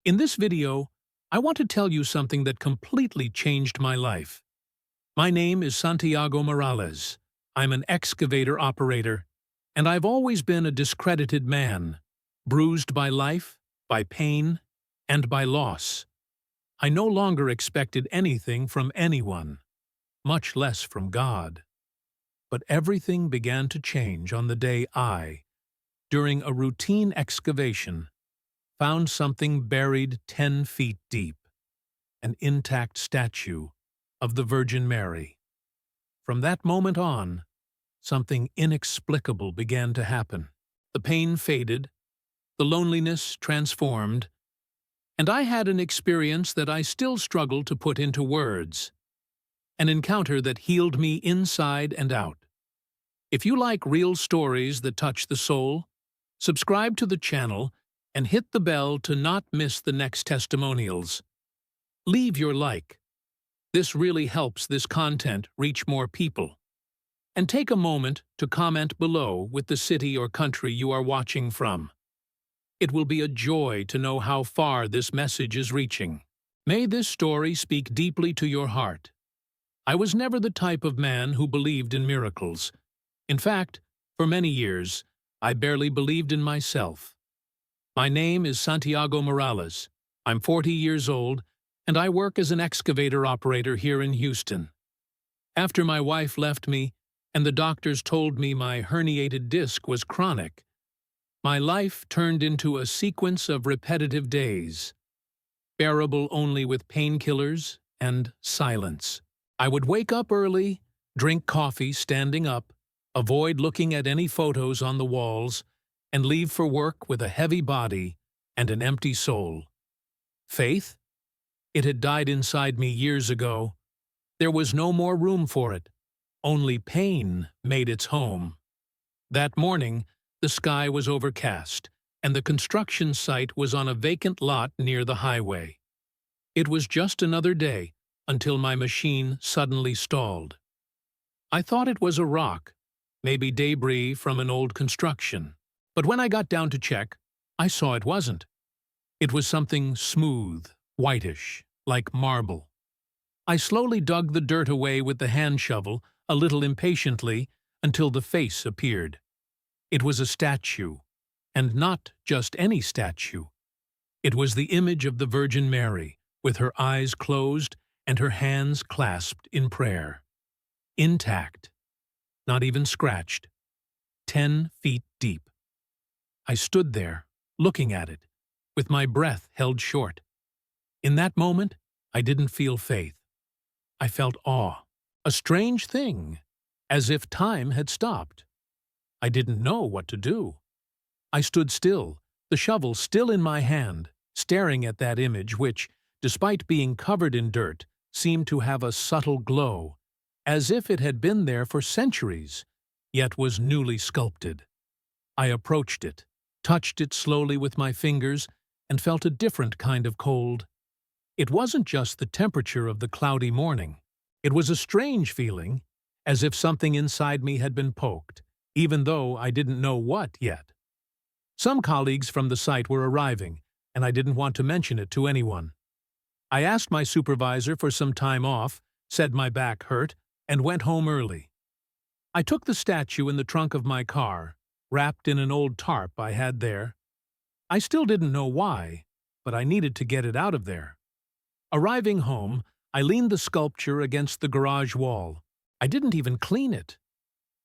In this video, I want to tell you something that completely changed my life. My name is Santiago Morales. I'm an excavator operator, and I've always been a discredited man, bruised by life, by pain, and by loss. I no longer expected anything from anyone, much less from God. But everything began to change on the day I, during a routine excavation, found something buried 10 feet deep, an intact statue of the Virgin Mary. From that moment on, something inexplicable began to happen. The pain faded, the loneliness transformed, and I had an experience that I still struggle to put into words, an encounter that healed me inside and out. If you like real stories that touch the soul, subscribe to the channel and hit the bell to not miss the next testimonials. Leave your like. This really helps this content reach more people. And take a moment to comment below with the city or country you are watching from. It will be a joy to know how far this message is reaching. May this story speak deeply to your heart. I was never the type of man who believed in miracles. In fact, for many years, I barely believed in myself. My name is Santiago Morales. I'm 40 years old, and I work as an excavator operator here in Houston. After my wife left me, and the doctors told me my herniated disc was chronic, my life turned into a sequence of repetitive days, bearable only with painkillers and silence. I would wake up early, drink coffee standing up, avoid looking at any photos on the walls, and leave for work with a heavy body and an empty soul. Faith? It had died inside me years ago. There was no more room for it. Only pain made its home. That morning, the sky was overcast, and the construction site was on a vacant lot near the highway. It was just another day until my machine suddenly stalled. I thought it was a rock, maybe debris from an old construction. But when I got down to check, I saw it wasn't. It was something smooth, whitish, like marble. I slowly dug the dirt away with the hand shovel, a little impatiently, until the face appeared. It was a statue, and not just any statue. It was the image of the Virgin Mary, with her eyes closed and her hands clasped in prayer. Intact, not even scratched, 10 feet deep. I stood there, looking at it, with my breath held short. In that moment, I didn't feel faith. I felt awe, a strange thing, as if time had stopped. I didn't know what to do. I stood still, the shovel still in my hand, staring at that image which, despite being covered in dirt, seemed to have a subtle glow, as if it had been there for centuries, yet was newly sculpted. I approached it, touched it slowly with my fingers, and felt a different kind of cold. It wasn't just the temperature of the cloudy morning. It was a strange feeling, as if something inside me had been poked, even though I didn't know what yet. Some colleagues from the site were arriving, and I didn't want to mention it to anyone. I asked my supervisor for some time off, said my back hurt, and went home early. I took the statue in the trunk of my car, wrapped in an old tarp I had there. I still didn't know why, but I needed to get it out of there. Arriving home, I leaned the sculpture against the garage wall. I didn't even clean it.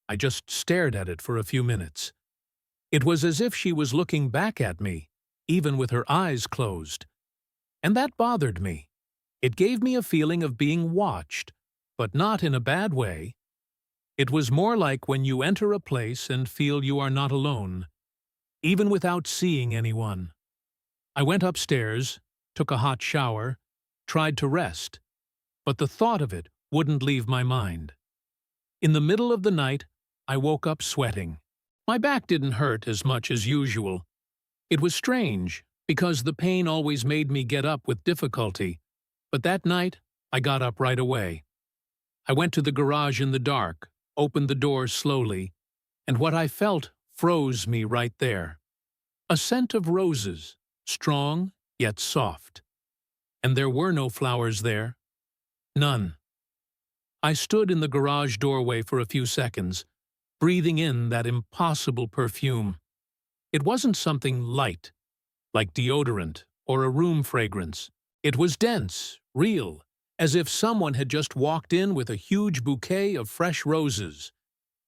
I just stared at it for a few minutes. It was as if she was looking back at me, even with her eyes closed. And that bothered me. It gave me a feeling of being watched, but not in a bad way. It was more like when you enter a place and feel you are not alone, even without seeing anyone. I went upstairs, took a hot shower, tried to rest, but the thought of it wouldn't leave my mind. In the middle of the night, I woke up sweating. My back didn't hurt as much as usual. It was strange, because the pain always made me get up with difficulty, but that night, I got up right away. I went to the garage in the dark, opened the door slowly, and what I felt froze me right there. A scent of roses, strong yet soft. And there were no flowers there. None. I stood in the garage doorway for a few seconds, breathing in that impossible perfume. It wasn't something light, like deodorant or a room fragrance. It was dense, real, as if someone had just walked in with a huge bouquet of fresh roses.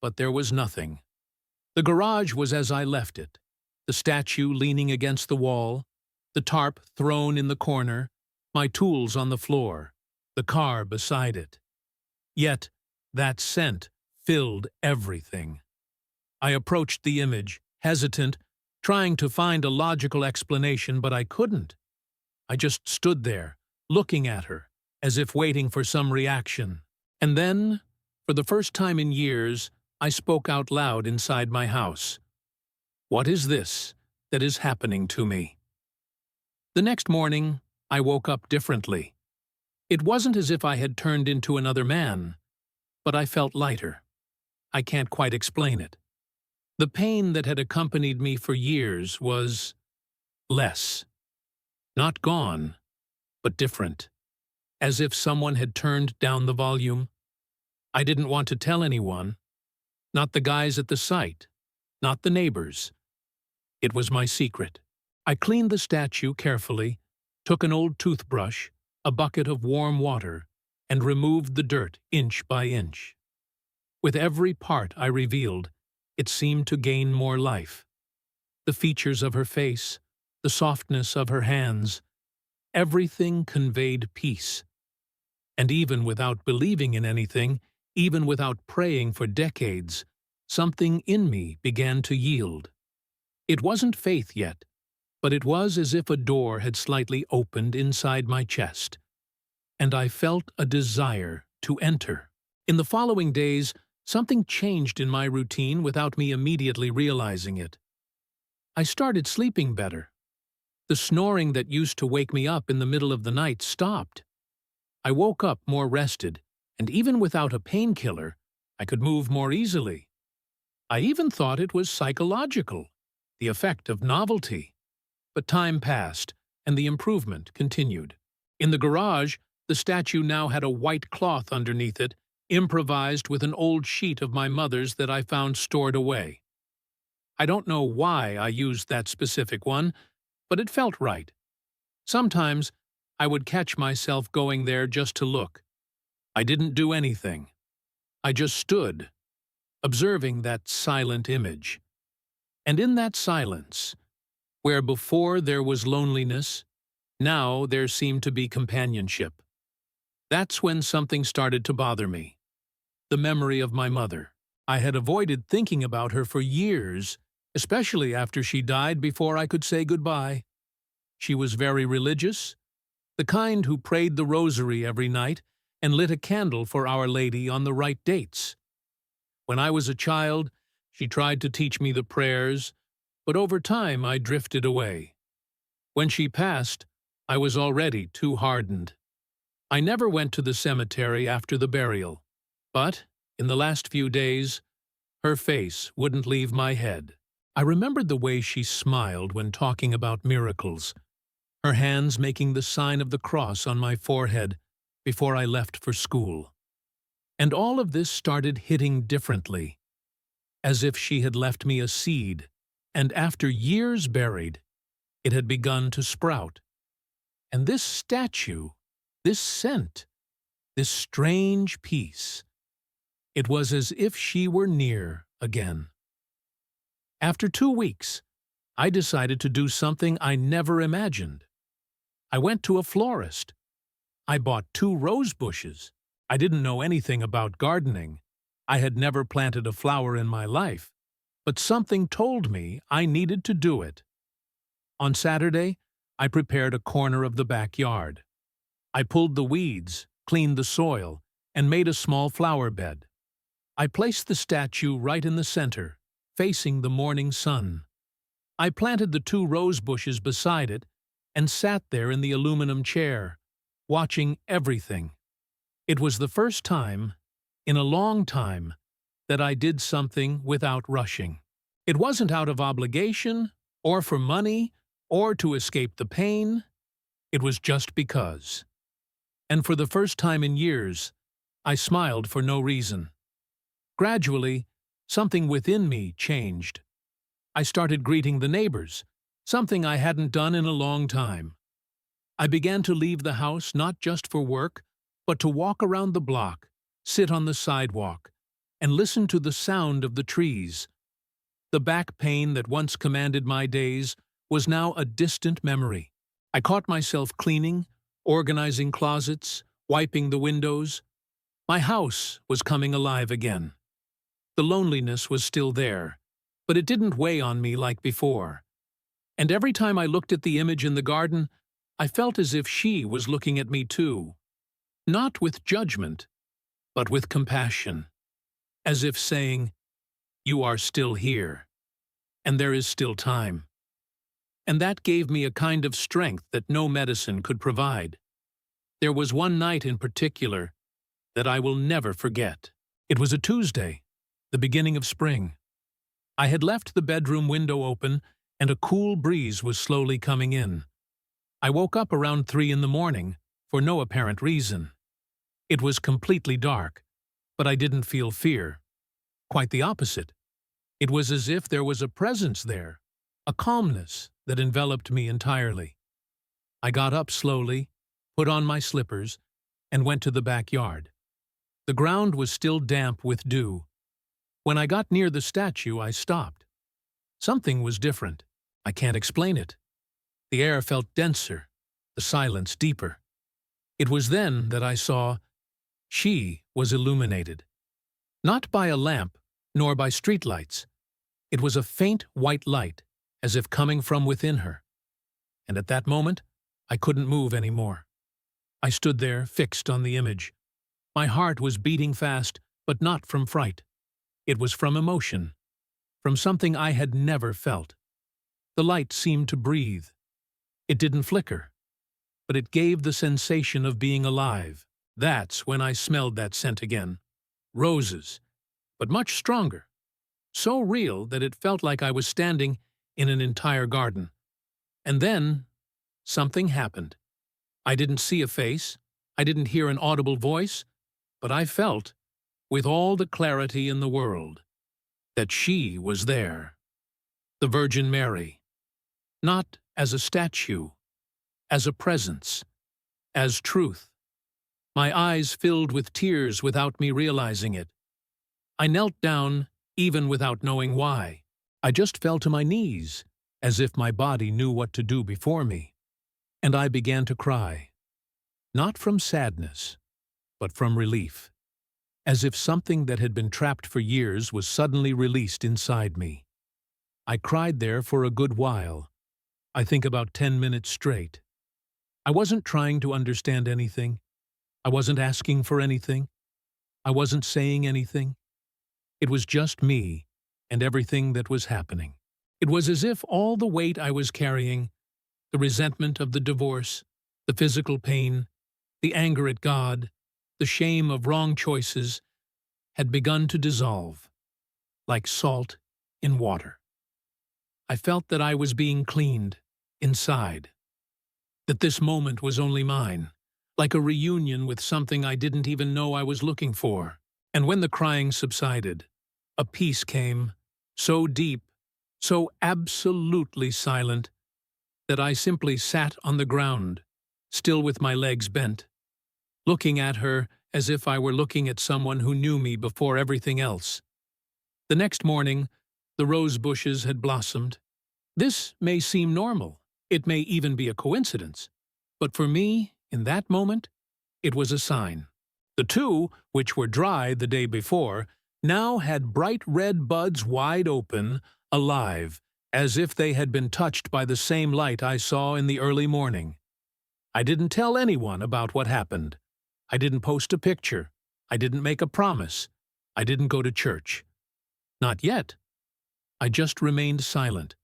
But there was nothing. The garage was as I left it, the statue leaning against the wall, the tarp thrown in the corner, my tools on the floor, the car beside it. Yet, that scent filled everything. I approached the image, hesitant, trying to find a logical explanation, but I couldn't. I just stood there, looking at her, as if waiting for some reaction. And then, for the first time in years, I spoke out loud inside my house. What is this that is happening to me? The next morning, I woke up differently. It wasn't as if I had turned into another man, but I felt lighter. I can't quite explain it. The pain that had accompanied me for years was less. Not gone, but different. As if someone had turned down the volume. I didn't want to tell anyone. Not the guys at the site. Not the neighbors. It was my secret. I cleaned the statue carefully, took an old toothbrush, a bucket of warm water, and removed the dirt inch by inch. With every part I revealed, it seemed to gain more life. The features of her face, the softness of her hands, everything conveyed peace. And even without believing in anything, even without praying for decades, something in me began to yield. It wasn't faith yet, but it was as if a door had slightly opened inside my chest, and I felt a desire to enter. In the following days, something changed in my routine without me immediately realizing it. I started sleeping better. The snoring that used to wake me up in the middle of the night stopped. I woke up more rested, and even without a painkiller, I could move more easily. I even thought it was psychological, the effect of novelty. But time passed, and the improvement continued. In the garage, the statue now had a white cloth underneath it, improvised with an old sheet of my mother's that I found stored away. I don't know why I used that specific one, but it felt right. Sometimes I would catch myself going there just to look. I didn't do anything. I just stood, observing that silent image. And in that silence, where before there was loneliness, now there seemed to be companionship. That's when something started to bother me. The memory of my mother. I had avoided thinking about her for years, especially after she died before I could say goodbye. She was very religious, the kind who prayed the rosary every night and lit a candle for Our Lady on the right dates. When I was a child, she tried to teach me the prayers, but over time I drifted away. When she passed, I was already too hardened. I never went to the cemetery after the burial, but, in the last few days, her face wouldn't leave my head. I remembered the way she smiled when talking about miracles, her hands making the sign of the cross on my forehead before I left for school. And all of this started hitting differently, as if she had left me a seed, and after years buried, it had begun to sprout. And this statue, this scent, this strange peace, it was as if she were near again. After 2 weeks, I decided to do something I never imagined. I went to a florist. I bought 2 rose bushes. I didn't know anything about gardening. I had never planted a flower in my life, but something told me I needed to do it. On Saturday, I prepared a corner of the backyard. I pulled the weeds, cleaned the soil, and made a small flower bed. I placed the statue right in the center, facing the morning sun. I planted the 2 rose bushes beside it and sat there in the aluminum chair, watching everything. It was the first time, in a long time, that I did something without rushing. It wasn't out of obligation, or for money, or to escape the pain. It was just because. And for the first time in years, I smiled for no reason. Gradually, something within me changed. I started greeting the neighbors, something I hadn't done in a long time. I began to leave the house not just for work, but to walk around the block, sit on the sidewalk, and listen to the sound of the trees. The back pain that once commanded my days was now a distant memory. I caught myself cleaning, organizing closets, wiping the windows. My house was coming alive again. The loneliness was still there, but it didn't weigh on me like before. And every time I looked at the image in the garden, I felt as if she was looking at me too. Not with judgment, but with compassion. As if saying, "You are still here, and there is still time." And that gave me a kind of strength that no medicine could provide. There was one night in particular that I will never forget. It was a Tuesday, the beginning of spring. I had left the bedroom window open, and a cool breeze was slowly coming in. I woke up around 3 in the morning, for no apparent reason. It was completely dark, but I didn't feel fear. Quite the opposite. It was as if there was a presence there, a calmness that enveloped me entirely. I got up slowly, put on my slippers, and went to the backyard. The ground was still damp with dew. When I got near the statue, I stopped. Something was different. I can't explain it. The air felt denser, the silence deeper. It was then that I saw she was illuminated. Not by a lamp, nor by streetlights. It was a faint white light, as if coming from within her. And at that moment, I couldn't move any more. I stood there, fixed on the image. My heart was beating fast, but not from fright. It was from emotion, from something I had never felt. The light seemed to breathe. It didn't flicker, but it gave the sensation of being alive. That's when I smelled that scent again. Roses, but much stronger. So real that it felt like I was standing in an entire garden. And then, something happened. I didn't see a face, I didn't hear an audible voice, but I felt, with all the clarity in the world, that she was there. The Virgin Mary. Not as a statue, as a presence, as truth. My eyes filled with tears without me realizing it. I knelt down, even without knowing why. I just fell to my knees, as if my body knew what to do before me. And I began to cry. Not from sadness, but from relief. As if something that had been trapped for years was suddenly released inside me. I cried there for a good while. I think about 10 minutes straight. I wasn't trying to understand anything. I wasn't asking for anything. I wasn't saying anything. It was just me and everything that was happening. It was as if all the weight I was carrying, the resentment of the divorce, the physical pain, the anger at God, the shame of wrong choices, had begun to dissolve, like salt in water. I felt that I was being cleaned inside, that this moment was only mine, like a reunion with something I didn't even know I was looking for. And when the crying subsided, a peace came, so deep, so absolutely silent, that I simply sat on the ground, still with my legs bent, looking at her as if I were looking at someone who knew me before everything else. The next morning, the rose bushes had blossomed. This may seem normal. It may even be a coincidence. But for me, in that moment, it was a sign. The two, which were dry the day before, now had bright red buds wide open, alive, as if they had been touched by the same light I saw in the early morning. I didn't tell anyone about what happened. I didn't post a picture. I didn't make a promise. I didn't go to church. Not yet. I just remained silent.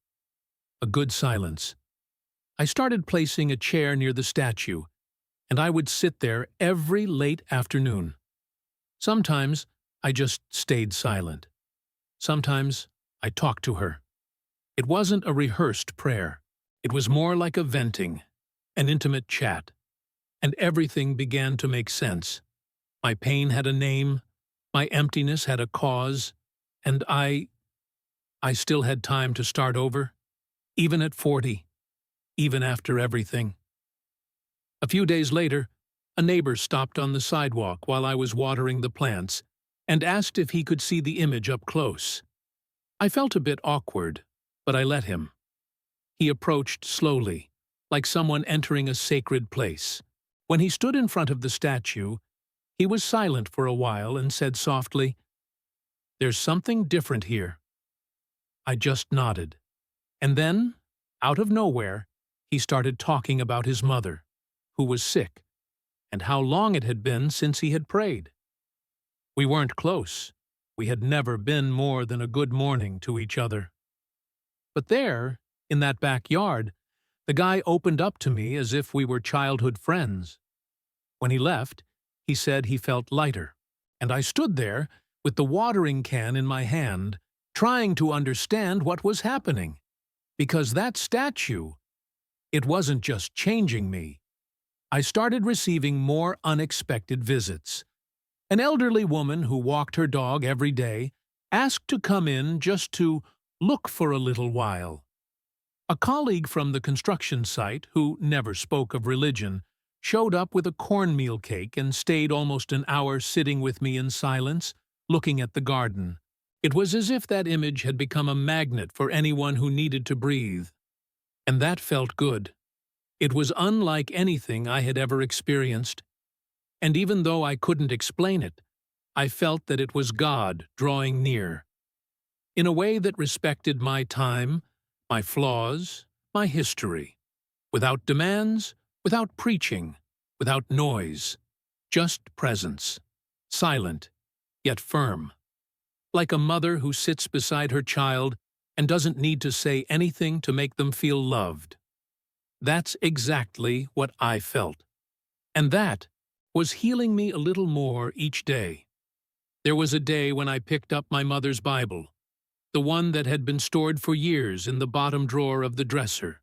A good silence. I started placing a chair near the statue, and I would sit there every late afternoon. Sometimes I just stayed silent. Sometimes I talked to her. It wasn't a rehearsed prayer. It was more like a venting. an intimate chat, and everything began to make sense. My pain had a name, my emptiness had a cause, and I still had time to start over, even at 40, even after everything. A few days later, a neighbor stopped on the sidewalk while I was watering the plants and asked if he could see the image up close. I felt a bit awkward, but I let him. He approached slowly, like someone entering a sacred place. When he stood in front of the statue, he was silent for a while and said softly, "There's something different here." I just nodded. And then, out of nowhere, he started talking about his mother, who was sick, and how long it had been since he had prayed. We weren't close. We had never been more than a good morning to each other. But there, in that backyard, the guy opened up to me as if we were childhood friends. When he left, he said he felt lighter, and I stood there with the watering can in my hand, trying to understand what was happening. Because that statue, it wasn't just changing me. I started receiving more unexpected visits. An elderly woman who walked her dog every day asked to come in just to look for a little while. A colleague from the construction site, who never spoke of religion, showed up with a cornmeal cake and stayed almost an hour sitting with me in silence, looking at the garden. It was as if that image had become a magnet for anyone who needed to breathe. And that felt good. It was unlike anything I had ever experienced. And even though I couldn't explain it, I felt that it was God drawing near. In a way that respected my time, my flaws, my history. Without demands, without preaching, without noise. Just presence. Silent, yet firm. Like a mother who sits beside her child and doesn't need to say anything to make them feel loved. That's exactly what I felt. And that was healing me a little more each day. There was a day when I picked up my mother's Bible, the one that had been stored for years in the bottom drawer of the dresser.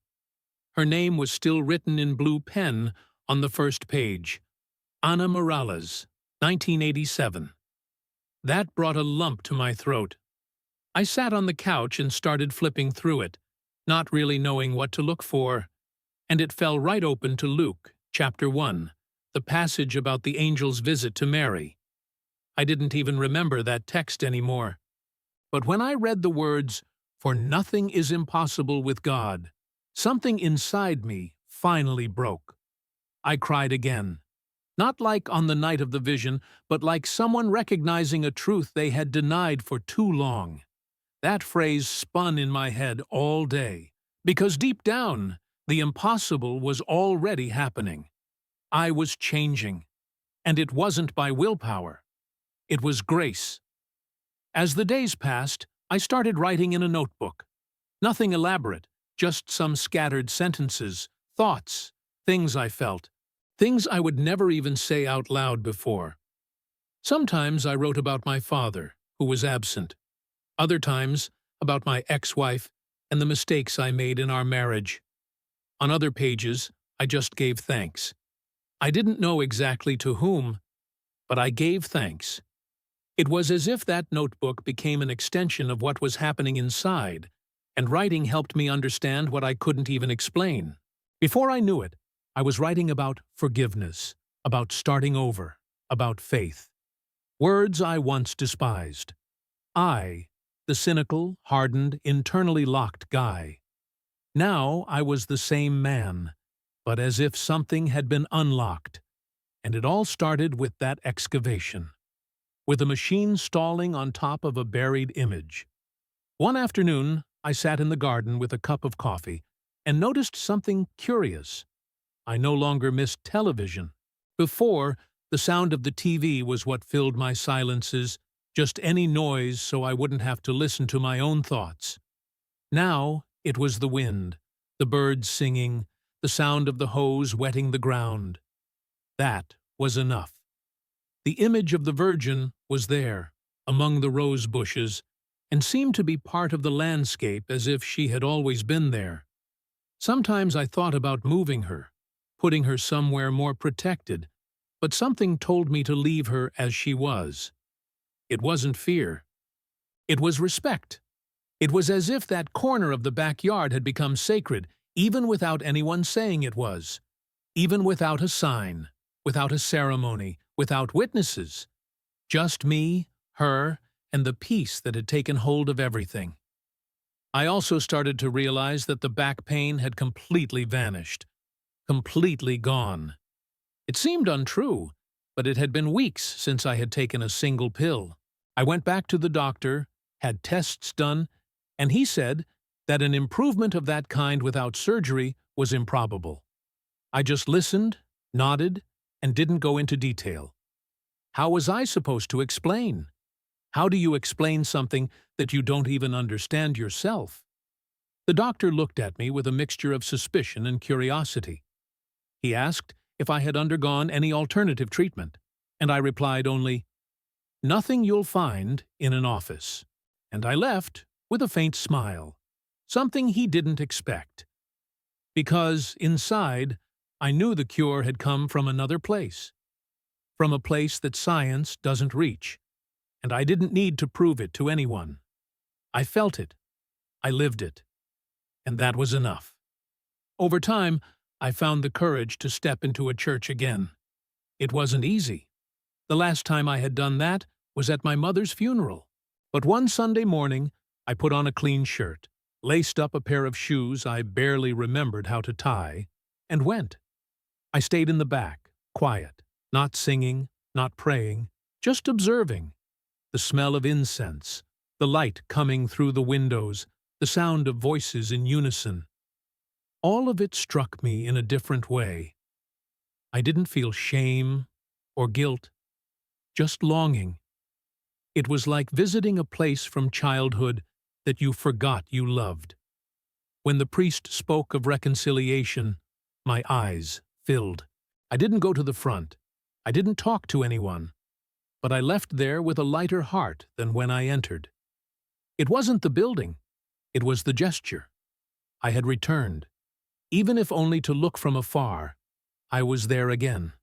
Her name was still written in blue pen on the first page. Ana Morales, 1987. That brought a lump to my throat. I sat on the couch and started flipping through it, not really knowing what to look for, and it fell right open to Luke, chapter 1, the passage about the angel's visit to Mary. I didn't even remember that text anymore. But when I read the words, "For nothing is impossible with God," something inside me finally broke. I cried again. Not like on the night of the vision, but like someone recognizing a truth they had denied for too long. That phrase spun in my head all day, because deep down, the impossible was already happening. I was changing, and it wasn't by willpower. It was grace. As the days passed, I started writing in a notebook. Nothing elaborate, just some scattered sentences, thoughts, things I felt. Things I would never even say out loud before. Sometimes I wrote about my father, who was absent. Other times, about my ex-wife and the mistakes I made in our marriage. On other pages, I just gave thanks. I didn't know exactly to whom, but I gave thanks. It was as if that notebook became an extension of what was happening inside, and writing helped me understand what I couldn't even explain. Before I knew it, I was writing about forgiveness, about starting over, about faith. Words I once despised. I, the cynical, hardened, internally locked guy. Now I was the same man, but as if something had been unlocked. And it all started with that excavation, with a machine stalling on top of a buried image. One afternoon, I sat in the garden with a cup of coffee and noticed something curious. I no longer missed television. Before, the sound of the TV was what filled my silences, just any noise so I wouldn't have to listen to my own thoughts. Now, it was the wind, the birds singing, the sound of the hose wetting the ground. That was enough. The image of the Virgin was there, among the rose bushes, and seemed to be part of the landscape as if she had always been there. Sometimes I thought about moving her, putting her somewhere more protected, but something told me to leave her as she was. It wasn't fear. It was respect. It was as if that corner of the backyard had become sacred, even without anyone saying it was, even without a sign, without a ceremony, without witnesses. Just me, her, and the peace that had taken hold of everything. I also started to realize that the back pain had completely vanished, completely gone. It seemed untrue, but it had been weeks since I had taken a single pill. I went back to the doctor, had tests done, and he said that an improvement of that kind without surgery was improbable. I just listened, nodded, and didn't go into detail. How was I supposed to explain? How do you explain something that you don't even understand yourself? The doctor looked at me with a mixture of suspicion and curiosity. He asked if I had undergone any alternative treatment, and I replied only, "Nothing you'll find in an office." And I left with a faint smile, something he didn't expect. Because, inside, I knew the cure had come from another place, from a place that science doesn't reach, and I didn't need to prove it to anyone. I felt it. I lived it. And that was enough. Over time, I found the courage to step into a church again. It wasn't easy. The last time I had done that was at my mother's funeral. But one Sunday morning, I put on a clean shirt, laced up a pair of shoes I barely remembered how to tie, and went. I stayed in the back, quiet, not singing, not praying, just observing. The smell of incense, the light coming through the windows, the sound of voices in unison. All of it struck me in a different way. I didn't feel shame or guilt, just longing. It was like visiting a place from childhood that you forgot you loved. When the priest spoke of reconciliation, my eyes filled. I didn't go to the front. I didn't talk to anyone. But I left there with a lighter heart than when I entered. It wasn't the building. It was the gesture. I had returned. Even if only to look from afar, I was there again.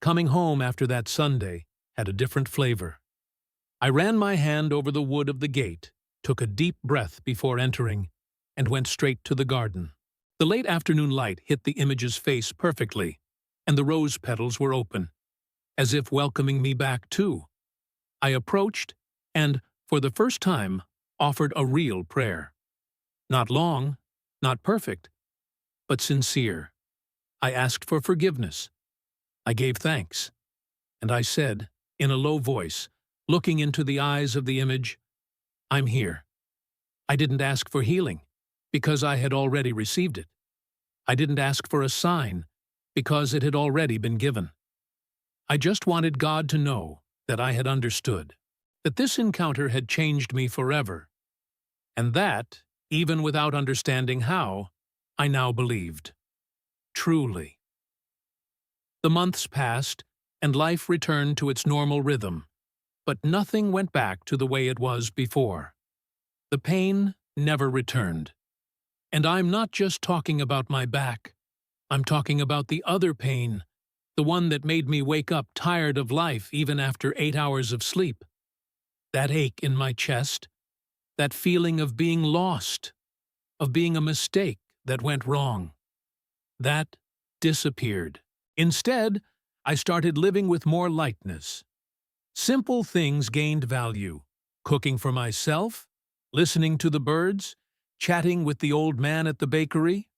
Coming home after that Sunday had a different flavor. I ran my hand over the wood of the gate, took a deep breath before entering, and went straight to the garden. The late afternoon light hit the image's face perfectly, and the rose petals were open, as if welcoming me back too. I approached and, for the first time, offered a real prayer. Not long, not perfect, but sincere. I asked for forgiveness. I gave thanks. And I said, in a low voice, looking into the eyes of the image, "I'm here." I didn't ask for healing, because I had already received it. I didn't ask for a sign, because it had already been given. I just wanted God to know that I had understood, that this encounter had changed me forever, and that, even without understanding how, I now believed. Truly. The months passed, and life returned to its normal rhythm, but nothing went back to the way it was before. The pain never returned. And I'm not just talking about my back. I'm talking about the other pain, the one that made me wake up tired of life even after 8 hours of sleep. That ache in my chest, that feeling of being lost, of being a mistake that went wrong. That disappeared. Instead, I started living with more lightness. Simple things gained value. Cooking for myself, listening to the birds, chatting with the old man at the bakery.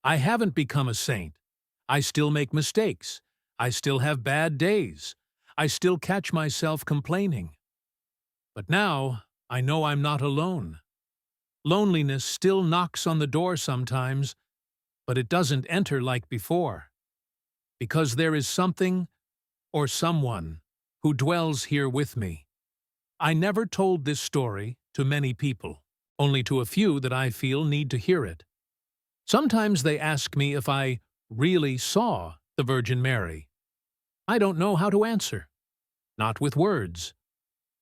I haven't become a saint. I still make mistakes. I still have bad days. I still catch myself complaining. But now, I know I'm not alone. Loneliness still knocks on the door sometimes, but it doesn't enter like before. Because there is something, or someone, who dwells here with me. I never told this story to many people, only to a few that I feel need to hear it. Sometimes they ask me if I really saw the Virgin Mary. I don't know how to answer. Not with words.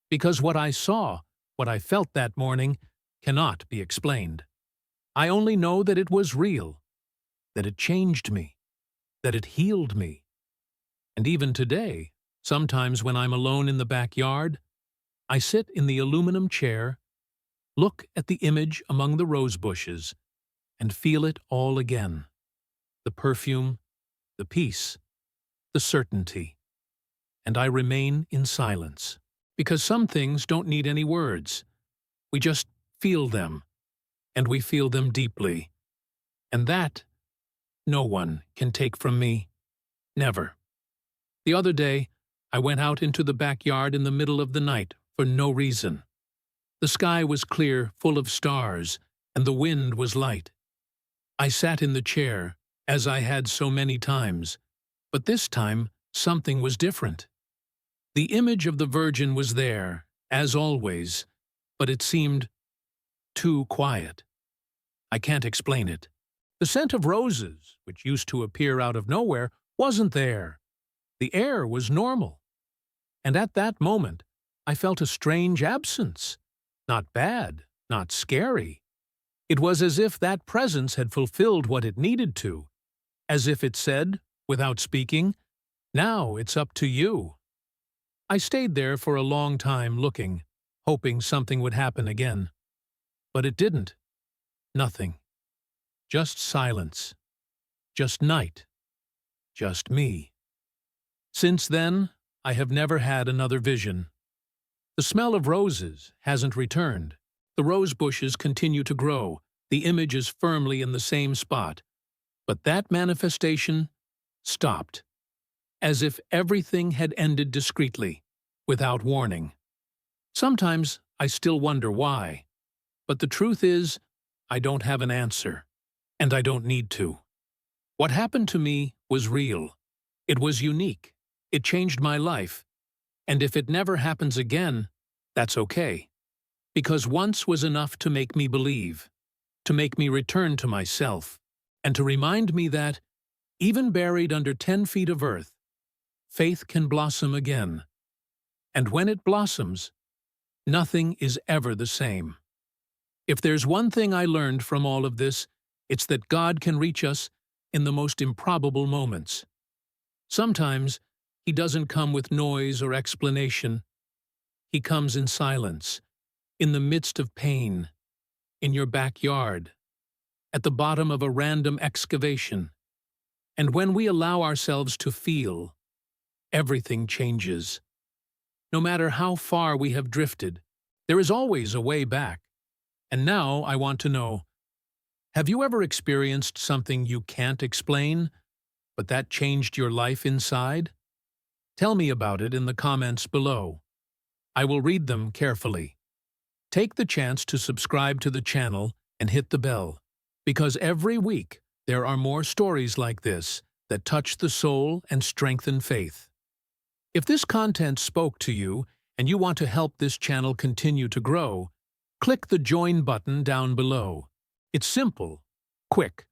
Because what I saw, what I felt that morning, cannot be explained. I only know that it was real, that it changed me, that it healed me. And even today, sometimes when I'm alone in the backyard, I sit in the aluminum chair, look at the image among the rose bushes, and feel it all again. The perfume, the peace, the certainty. And I remain in silence. Because some things don't need any words. We just feel them, and we feel them deeply. And that, no one can take from me. Never. The other day, I went out into the backyard in the middle of the night for no reason. The sky was clear, full of stars, and the wind was light. I sat in the chair, as I had so many times, but this time something was different. The image of the Virgin was there, as always, but it seemed too quiet. I can't explain it. The scent of roses, which used to appear out of nowhere, wasn't there. The air was normal. And at that moment, I felt a strange absence. Not bad, not scary. It was as if that presence had fulfilled what it needed to. As if it said, without speaking, "Now it's up to you." I stayed there for a long time looking, hoping something would happen again. But it didn't. Nothing. Just silence. Just night. Just me. Since then, I have never had another vision. The smell of roses hasn't returned. The rose bushes continue to grow. The image is firmly in the same spot. But that manifestation stopped. As if everything had ended discreetly, without warning. Sometimes I still wonder why. But the truth is, I don't have an answer. And I don't need to. What happened to me was real. It was unique. It changed my life. And if it never happens again, that's okay. Because once was enough to make me believe, to make me return to myself, and to remind me that, even buried under 10 feet of earth, faith can blossom again. And when it blossoms, nothing is ever the same. If there's one thing I learned from all of this, it's that God can reach us in the most improbable moments. Sometimes, He doesn't come with noise or explanation. He comes in silence, in the midst of pain, in your backyard, at the bottom of a random excavation. And when we allow ourselves to feel, everything changes. No matter how far we have drifted, there is always a way back. And now I want to know, have you ever experienced something you can't explain, but that changed your life inside? Tell me about it in the comments below. I will read them carefully. Take the chance to subscribe to the channel and hit the bell, because every week there are more stories like this that touch the soul and strengthen faith. If this content spoke to you and you want to help this channel continue to grow, click the Join button down below. It's simple, quick,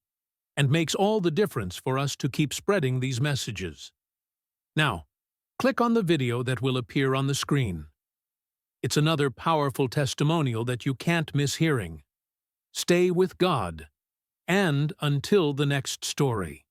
and makes all the difference for us to keep spreading these messages. Now, click on the video that will appear on the screen. It's another powerful testimonial that you can't miss hearing. Stay with God, and until the next story.